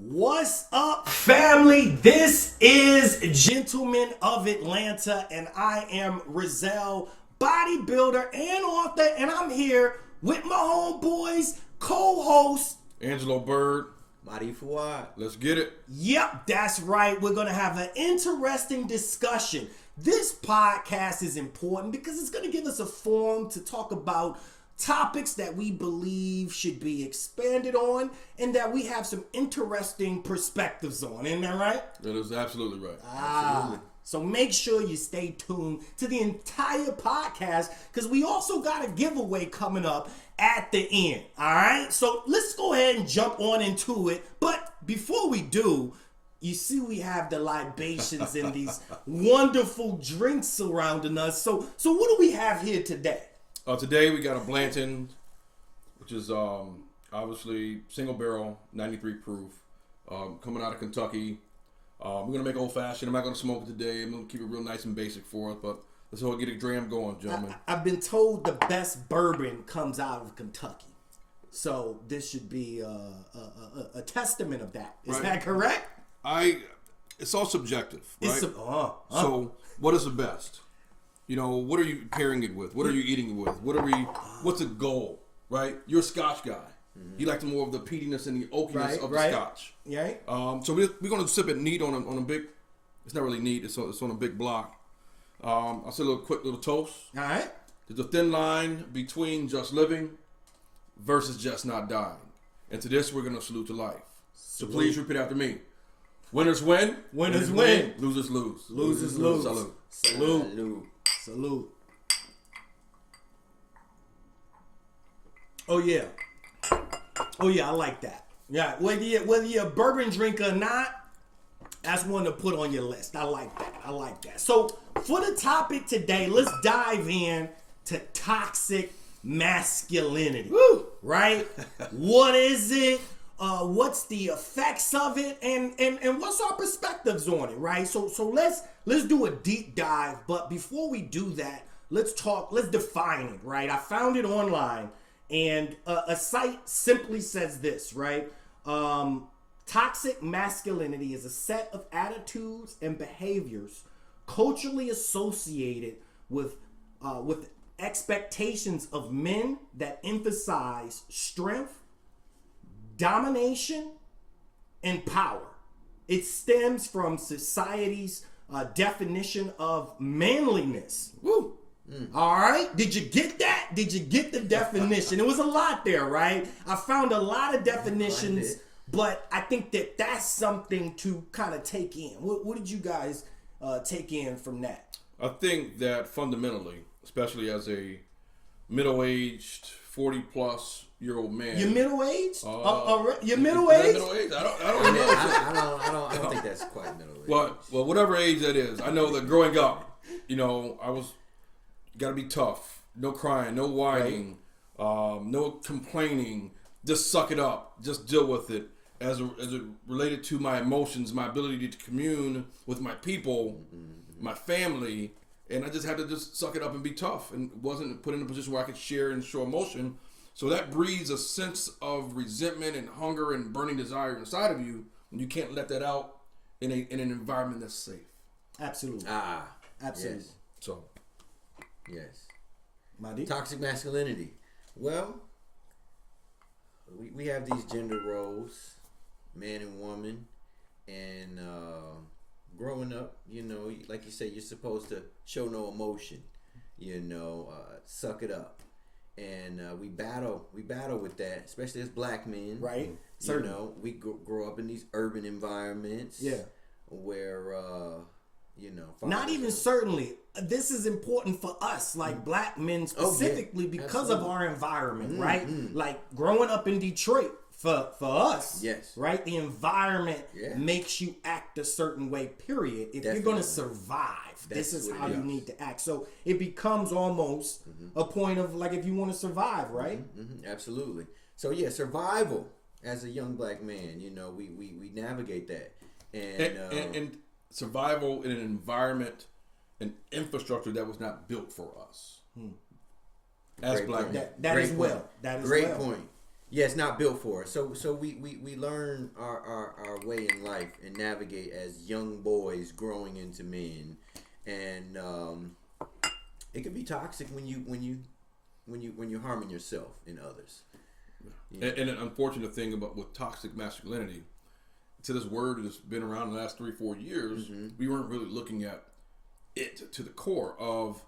What's up, family? This is Gentlemen of Atlanta, and I am Rizal, bodybuilder and author, and I'm here with my homeboys, co-host Angelo Bird. Madi Fouad. Let's get it. Yep, that's right. We're going to have an interesting discussion. This podcast is important because it's going to give us a forum to talk about topics that we believe should be expanded on and that we have some interesting perspectives on. Isn't that right? That is absolutely right. Absolutely. So make sure you stay tuned to the entire podcast because we also got a giveaway coming up at the end. All right? So let's go ahead and jump on into it. But before we do, you see we have the libations and these wonderful drinks surrounding us. So what do we have here today? Today we got a Blanton, which is obviously single barrel, 93 proof, coming out of Kentucky. We're going to make old fashioned. I'm not going to smoke it today. I'm going to keep it real nice and basic for us, but let's all get a dram going, gentlemen. I've been told the best bourbon comes out of Kentucky. So this should be a testament of that. Is that correct? It's all subjective, right? So what is the best? You know, what are you pairing it with? What are you eating it with? What's the goal, right? You're a Scotch guy. Mm-hmm. You like the more of the peatiness and the oakiness of the Scotch. Right. So we're going to sip it neat on a big, it's not really neat, it's on a big block. I'll say a quick little toast. All right. There's a thin line between just living versus just not dying. And to this, we're going to salute to life. So please repeat after me. Winners win. Winners win. Losers lose. Losers lose. Salute. Salute. Salute. Oh yeah, I like that. Yeah, whether you're a bourbon drinker or not, that's one to put on your list. I like that. So for the topic today, let's dive in to toxic masculinity. Woo! Right? What is it? What's the effects of it, and what's our perspectives on it, right? So let's do a deep dive. But before we do that, let's define it, right? I found it online, and a site simply says this, right? Toxic masculinity is a set of attitudes and behaviors culturally associated with expectations of men that emphasize strength, domination, and power. It stems from society's definition of manliness. Woo! All right. Did you get that? Did you get the definition? It was a lot there, right? I found a lot of definitions, but I think that's something to kind of take in. What did you guys take in from that? I think that fundamentally, especially as a middle-aged, 40-plus-year-old man. You're middle-aged? You're middle-aged? middle-aged? I don't think that's quite middle-aged. Well, whatever age that is. I know that growing up, got to be tough. No crying, no whining, no complaining. Just suck it up. Just deal with it. As it related to my emotions, my ability to commune with my people, my family, and I just had to just suck it up and be tough, and wasn't put in a position where I could share and show emotion. So that breeds a sense of resentment and hunger and burning desire inside of you, and you can't let that out in an environment that's safe. Absolutely. Absolutely. Yes. So. Yes. Madi? Toxic masculinity. Well, we have these gender roles, man and woman, and growing up, like you say, you're supposed to show no emotion, suck it up, and we battle with that, especially as black men, right? We grow up in these urban environments, where not even certainly. This is important for us, like black men specifically, because of our environment, right? Like growing up in Detroit, for us, yes, right? The environment makes you act a certain way, period. If you're going to survive, this is how you need to act. So it becomes almost a point of like, if you want to survive, right? Absolutely. So survival as a young black man, we navigate that. And survival in an environment, an infrastructure that was not built for us. As Great black point. men. That is well. That is Great well. point. Yeah, it's not built for us. So we learn our way in life and navigate as young boys growing into men, and it can be toxic when you're harming yourself and others. Yeah. And an unfortunate thing with toxic masculinity, to this word that's been around the last 3-4 years, we weren't really looking at it to the core of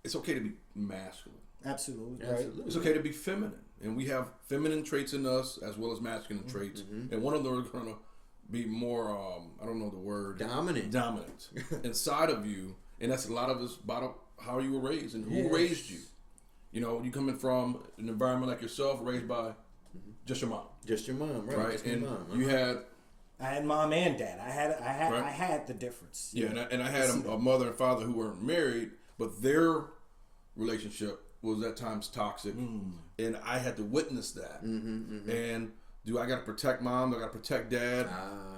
it's okay to be masculine. Absolutely. Absolutely. It's okay to be feminine. And we have feminine traits in us as well as masculine traits. And one of them is going to be more, I don't know the word. Dominant inside of you. And that's a lot of it's about how you were raised and who raised you. You know, you coming from an environment like yourself, raised by just your mom. Just your mom, right? Just and mom, you had... I had mom and dad. I had the difference. Yeah, and I had a mother and father who weren't married, but their relationship was at times toxic, and I had to witness that. And do I got to protect mom? Do I got to protect dad?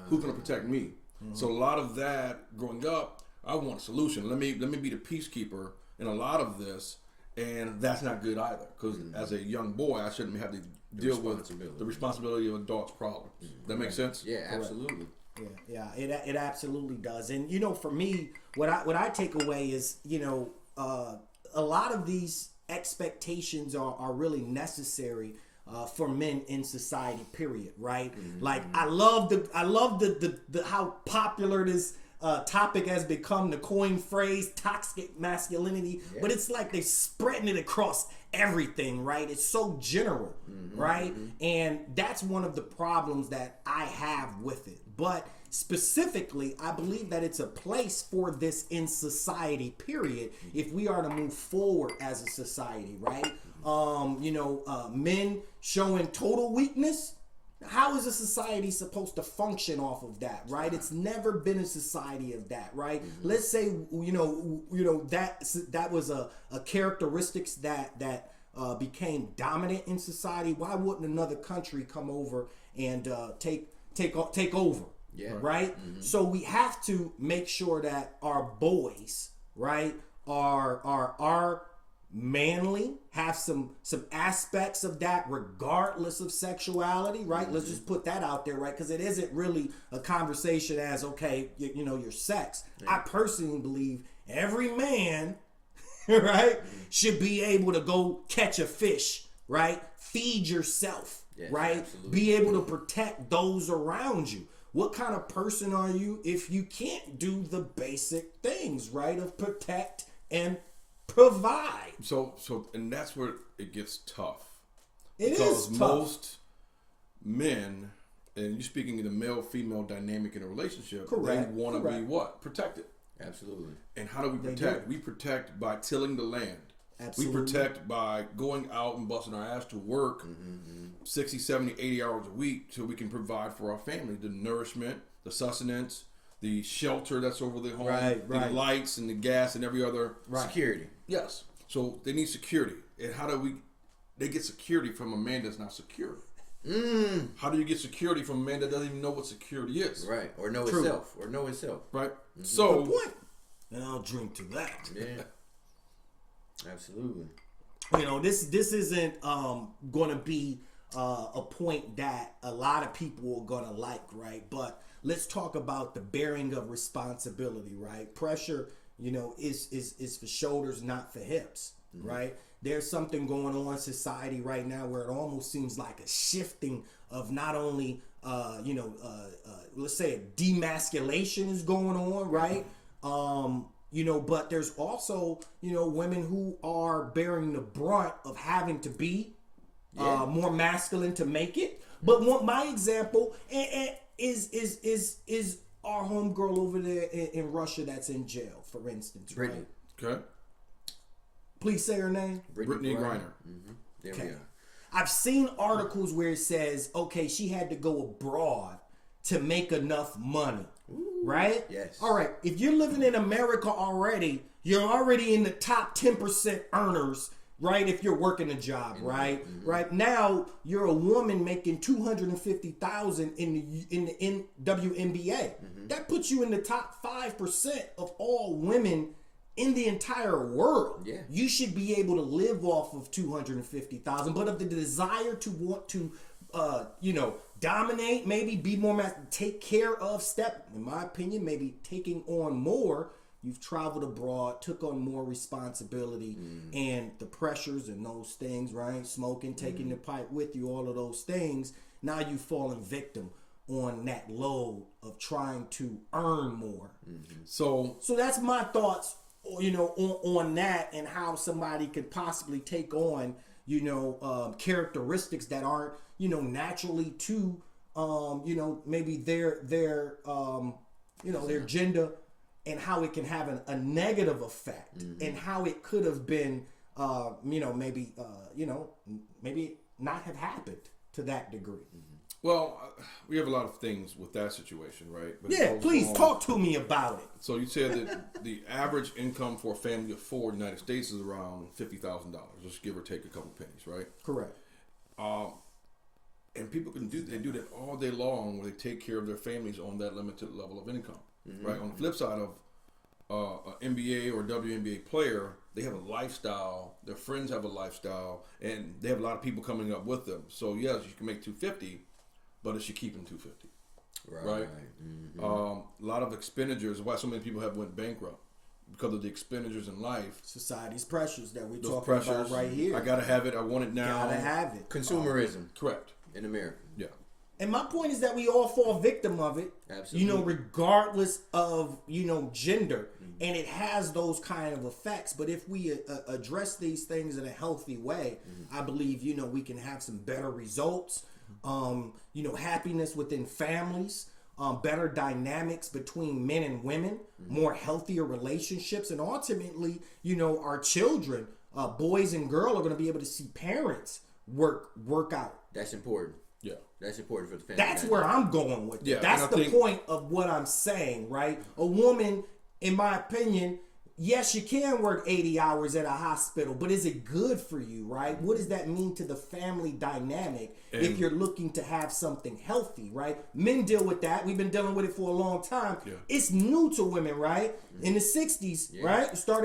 Who's going to protect me? So a lot of that growing up, I want a solution. Let me be the peacekeeper in a lot of this, and that's not good either. Because as a young boy, I shouldn't have to deal with the responsibility of adults' problems. That makes sense? Yeah, absolutely. Yeah, it absolutely does. And you know, for me, what I take away is, you know, a lot of these expectations are really necessary for men in society. Period. Right? Like I love the how popular this topic has become, the coin phrase toxic masculinity, but it's like they're spreading it across everything, right? It's so general, right? And that's one of the problems that I have with it. But specifically, I believe that it's a place for this in society, period, if we are to move forward as a society, right? Men showing total weakness. How is a society supposed to function off of that, right? It's never been a society of that, right? Let's say that was a characteristics that became dominant in society. Why wouldn't another country come over and take over? Yeah. Right. So we have to make sure that our boys, right, are manly, have some aspects of that regardless of sexuality, right? Let's just put that out there, right? Because it isn't really a conversation as, okay, you know, your sex. I personally believe every man, right, should be able to go catch a fish, right? Feed yourself, right? Absolutely. Be able to protect those around you. What kind of person are you if you can't do the basic things, right, of protect and provide? So and that's where it gets tough. Because most men, and you're speaking of the male-female dynamic in a relationship, they want to be what? Protected. Absolutely. And how do we protect? We protect by tilling the land. Absolutely. We protect by going out and busting our ass to work 60, 70, 80 hours a week so we can provide for our family the nourishment, the sustenance, the shelter that's over the home, the lights and the gas and every other security. Yes. So they need security. And how do they get security from a man that's not secure? How do you get security from a man that doesn't even know what security is? Right. Or know itself. Right. So good point. And I'll drink to that. Yeah. Absolutely. You know, this isn't going to be a point that a lot of people are going to like, right? But let's talk about the bearing of responsibility, right? Pressure, you know, is for shoulders, not for hips, right? There's something going on in society right now where it almost seems like a shifting of not only, let's say a demasculation is going on, right? But there's also, women who are bearing the brunt of having to be more masculine to make it. But my example is our homegirl over there in Russia that's in jail, for instance. Brittany. Right? Okay. Please say her name. Brittany Griner. There we are. I've seen articles where it says, okay, she had to go abroad to make enough money. Ooh, right? Yes. All right. If you're living in America already, you're already in the top 10% earners, right? If you're working a job, right? Right now, you're a woman making $250,000 in the WNBA. That puts you in the top 5% of all women in the entire world. Yeah. You should be able to live off of $250,000, but of the desire to want to, dominate, maybe be more, take care of, in my opinion, maybe taking on more. You've traveled abroad, took on more responsibility, and the pressures and those things, right? Smoking, taking the pipe with you, all of those things. Now you've fallen victim on that load of trying to earn more. So that's my thoughts, on that, and how somebody could possibly take on, characteristics that aren't, naturally to, maybe their gender, and how it can have a negative effect, and how it could have been, maybe not have happened to that degree. Well, we have a lot of things with that situation, right? But Please talk to me about it. So you said that the average income for a family of four in the United States is around $50,000, just give or take a couple pennies, right? Correct. And people they do that all day long, where they take care of their families on that limited level of income, right? On the flip side of an NBA or WNBA player, they have a lifestyle. Their friends have a lifestyle, and they have a lot of people coming up with them. So yes, you can make $250, but is she keeping $250? Right. A lot of expenditures. Why so many people have went bankrupt because of the expenditures in life. Society's pressures that we're talking about right here. I gotta have it. I want it now. Gotta have it. Consumerism. Correct. In America. Yeah. And my point is that we all fall victim of it. Absolutely. Regardless of, gender. And it has those kind of effects. But if we address these things in a healthy way, I believe, we can have some better results. Happiness within families, better dynamics between men and women, more healthier relationships, and ultimately, our children, boys and girls, are going to be able to see parents work out. That's important. Yeah. That's important for the family. That's where I'm going with it. Yeah, that's the point of what I'm saying, right? A woman, in my opinion, yes, you can work 80 hours at a hospital, but is it good for you, right? What does that mean to the family dynamic if you're looking to have something healthy, right? Men deal with that. We've been dealing with it for a long time. Yeah. It's new to women, right? In the 60s, right? So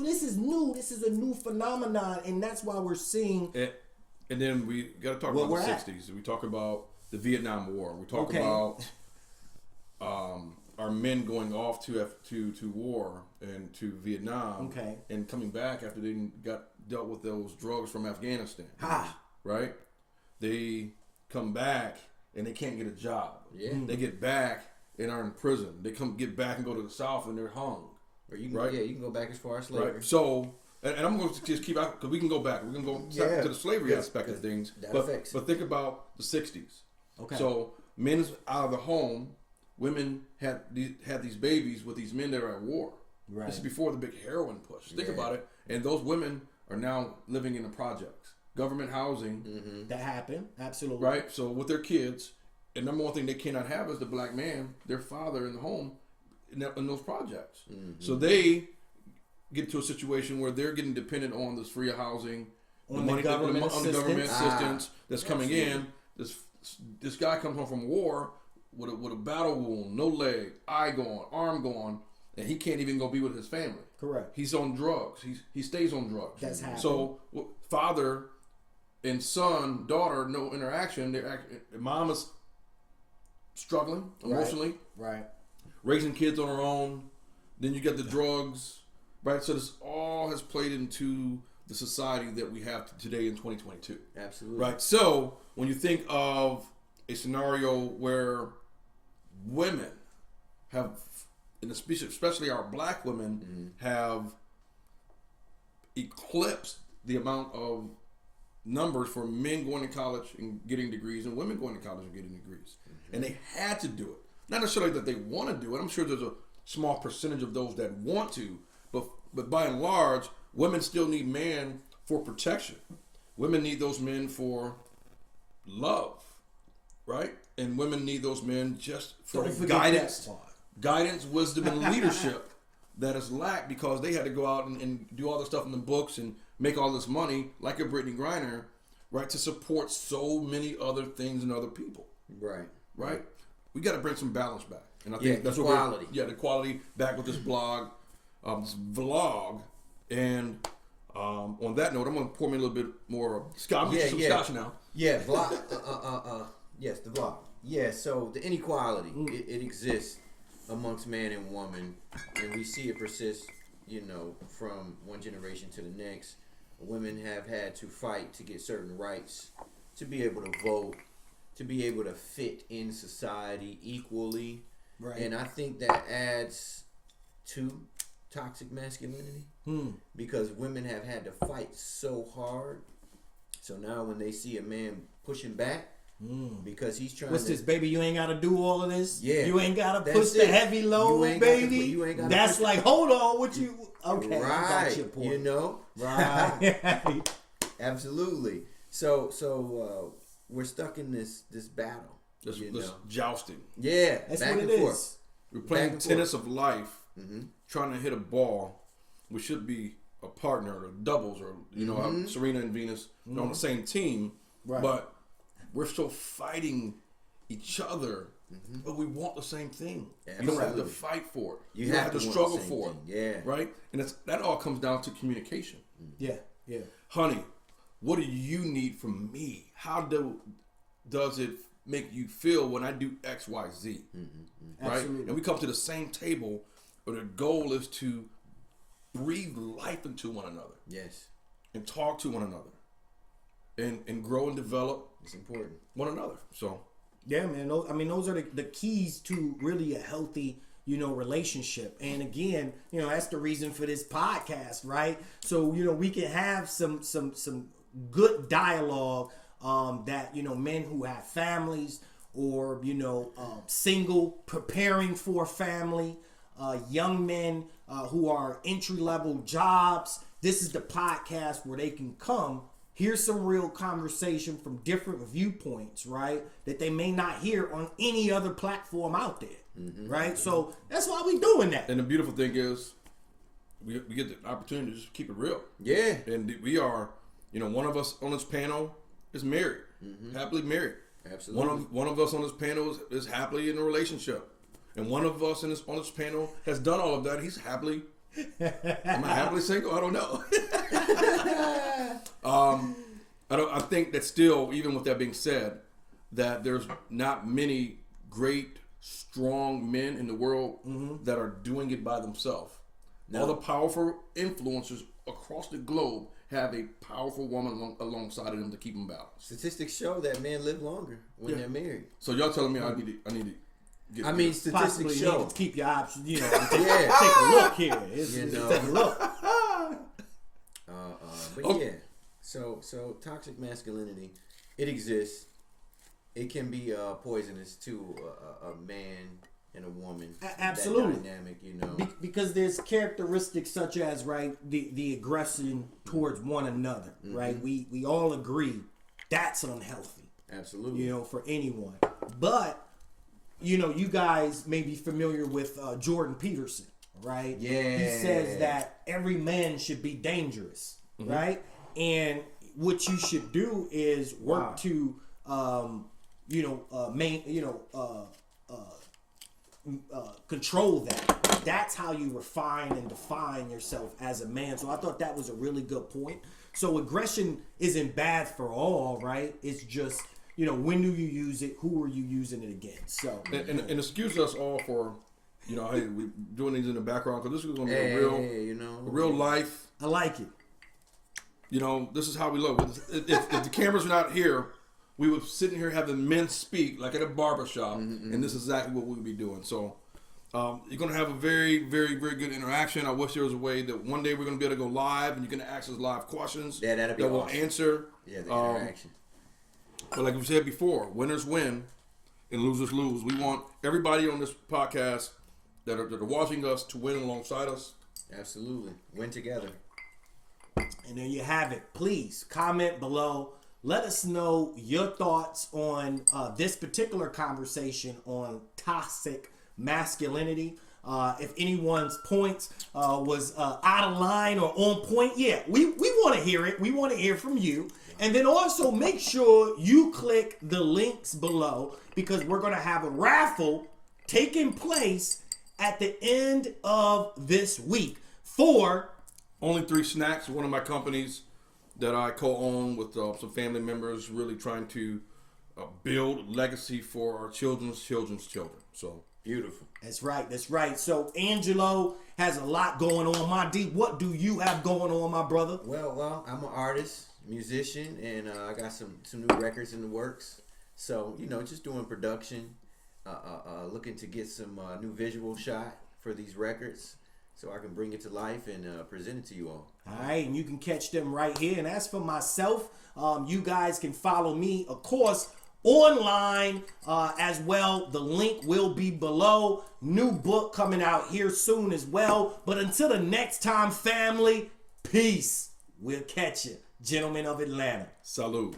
this is new. This is a new phenomenon, and that's why we're seeing... And then we got to talk about the 60s. We talk about the Vietnam War. We talk about our men going off to war and to Vietnam, and coming back after they dealt with those drugs from Afghanistan. Right? They come back and they can't get a job. Yeah. They get back and are in prison. They get back and go to the South and they're hung. Or you can, you can go back as far as slavery. Right. So. And I'm going to just keep out, because we can go back. We can go to the slavery aspect of things. But think about the 60s. Okay. So men's out of the home. Women had these babies with these men that are at war. Right. This is before the big heroin push. Think about it. And those women are now living in the projects. Government housing. That happened. Absolutely. Right? So with their kids, and number one thing they cannot have is the black man, their father in the home, in those projects. So they... get to a situation where they're getting dependent on this free housing, on the government assistance that's coming in. This guy comes home from war with a battle wound, no leg, eye gone, arm gone, and he can't even go be with his family. Correct. He's on drugs. He stays on drugs. That's happening. So father and son, daughter, no interaction. Mom is struggling emotionally. Right. Raising kids on her own. Then you get the drugs. Right, so this all has played into the society that we have today in 2022. Absolutely. Right, so when you think of a scenario where women have, and especially our black women, have eclipsed the amount of numbers for men going to college and getting degrees and women going to college and getting degrees. And they had to do it. Not necessarily that they want to do it. I'm sure there's a small percentage of those that want to, but by and large, women still need men for protection. Women need those men for love, right? And women need those men just for guidance, wisdom, and leadership that is lacked because they had to go out and do all this stuff in the books and make all this money, like a Brittany Griner, right, to support so many other things and other people. Right? We got to bring some balance back. And I think that's equality. The equality back with this blog. this vlog. And on that note, I'm going to pour me a little bit more scotch. Some scotch now. Yeah, vlog. Yes, the vlog. Yeah, so the inequality, it exists amongst man and woman, and we see it persist, from one generation to the next. Women have had to fight to get certain rights, to be able to vote, to be able to fit in society equally. Right. And I think that adds to toxic masculinity because women have had to fight so hard. So now when they see a man pushing back because he's trying What's this, baby? You ain't got to do all of this? Yeah. You ain't got to push the heavy load, baby? You ain't gotta That's like, hold on, what you... Okay, right. I got your point. Right. Absolutely. So we're stuck in this battle. This jousting. Yeah, that's back what and it forth. is. We're playing tennis of life, trying to hit a ball. We should be a partner or doubles or Serena and Venus on the same team, right. But we're still fighting each other. But we want the same thing. Absolutely. You don't have to fight for it. You have to struggle for it. Yeah. Right? And that all comes down to communication. Yeah. Honey, what do you need from me? How does it make you feel when I do X, Y, Z? Right? Absolutely. And we come to the same table, but the goal is to breathe life into one another. Yes. And talk to one another. And grow and develop. It's important. One another. So... Yeah, man. Those are the keys to really a healthy, relationship. And again, that's the reason for this podcast, right? So, we can have some good dialogue that, men who have families or, single, preparing for a family, young men who are entry-level jobs. This is the podcast where they can come. Here's some real conversation from different viewpoints, right? That they may not hear on any other platform out there, right? So that's why we doing that. And the beautiful thing is, we get the opportunity to just keep it real. Yeah. And we are, one of us on this panel is married, happily married. Absolutely. One of us on this panel is happily in a relationship, and one of us on this panel has done all of that. He's happily. Am I happily single? I don't know. I think that still, even with that being said, that there's not many great, strong men in the world that are doing it by themselves. No. All the powerful influencers across the globe have a powerful woman alongside of them to keep them balanced. Statistics show that men live longer when they're married. So y'all telling me I need to. Statistics show. You keep your options, take a look here. Take a look. So toxic masculinity, it exists. It can be poisonous to a man and a woman. Absolutely. That dynamic, because there's characteristics such as, right, the aggression towards one another, right? We all agree that's unhealthy. Absolutely. For anyone. But you guys may be familiar with Jordan Peterson, right? Yeah. He says that every man should be dangerous, right? And what you should do is work to, control that. That's how you refine and define yourself as a man. So I thought that was a really good point. So aggression isn't bad for all, right? It's just, when do you use it? Who are you using it against? So and excuse us all for, hey, we're doing these in the background because this is going to be a real life. I like it. This is how we look. If the cameras were not here, we would sit in here having men speak like at a barbershop, and this is exactly what we would be doing. So you're going to have a very, very, very good interaction. I wish there was a way that one day we're going to be able to go live and you can ask us live questions that'd be that awesome. We'll answer. Yeah, the interaction. But like we said before, winners win and losers lose. We want everybody on this podcast that are watching us to win alongside us. Absolutely. Win together. And there you have it. Please comment below. Let us know your thoughts on this particular conversation on toxic masculinity. If anyone's points was out of line or on point, we want to hear it. We want to hear from you. And then also make sure you click the links below because we're going to have a raffle taking place at the end of this week. for Only Three Snacks, one of my companies that I co-own with some family members, really trying to build legacy for our children's children. So Beautiful. That's right. That's right. So Angelo has a lot going on. My D, what do you have going on, my brother? Well, I'm an artist, musician, and I got some new records in the works. So just doing production, looking to get some new visual shot for these records, so I can bring it to life and present it to you all. All right, and you can catch them right here. And as for myself, you guys can follow me, of course, online as well. The link will be below. New book coming out here soon as well. But until the next time, family, peace. We'll catch you. Gentlemen of Atlanta. salute.